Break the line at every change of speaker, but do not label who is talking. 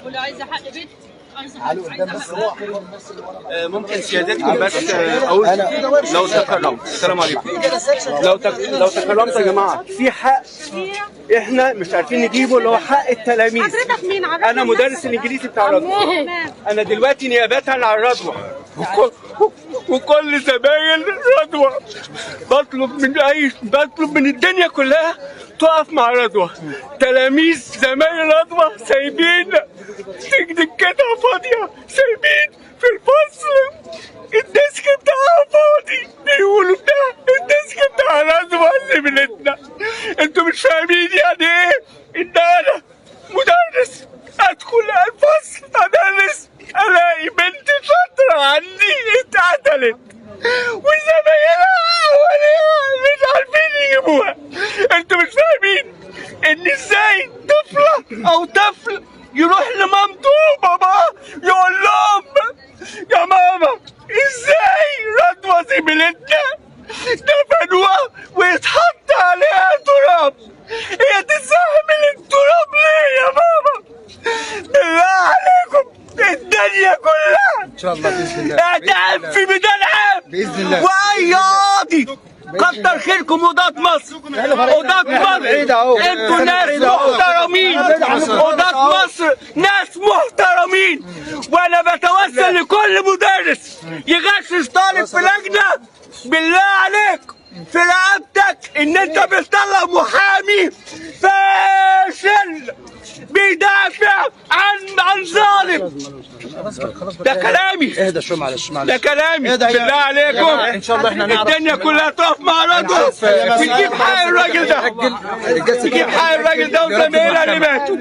ولا عايزه حق بيت، عايزه حق
ممكن سيادتكم بس اقول لو تكرمت. السلام عليكم. لو تكرمت يا جماعه، في حق احنا مش عارفين نجيبه، اللي هو حق التلاميذ.
حضرتك مين؟
انا مدرس الانجليزي بتاع رضوى. انا دلوقتي نيابه عن رضوى وكل زمايل رضوى بطلب من الدنيا كلها تقف مع رضوى. تلاميذ زمايل رضوى سايبين الكتاب فاضيه، سايبين في الفصل الديسك بتاعها فاضي، بيقولوا ده الديسك بتاع رضوى زميلتنا. انتوا مش فاهمين يعني ايه ان انا مدرس ادخل الفصل ادرس الاقي بنت شاطره عندي اتقتلت وزمايلها حواليها مش عارفين يجيبوها. انتوا مش فاهمين ان ازاي طفله او طفل يروح لمامته وباباه يقول لهم يا ماما ازاي رضوى زميلتنا دفنوها ويتحط عليها تراب، هي تستحمل التراب ليه يا ماما؟ بالله عليكم الدنيا كلها
ان شاء الله باذن الله
اعتقد في ميدان عام
باذن الله.
واي قاضي كتر خيركم قضاة مصر، قضاة مصر انتوا ناس محترمين، قضاة مصر ناس محترمين. وانا بتوسل لكل مدرس يغشش طالب في لجنة، بالله عليك في رقبتك ان انت بتطلع محامي فاشل بيدافع عن ظالم. ده كلامي،
اهدى شويه معلش
ده كلامي بالله عليكم.
ان شاء الله احنا
الدنيا كلها تقف مع رضوى تجيب حق الراجل ده، تجيب حق الراجل ده وزمايلها اللي ماتوا.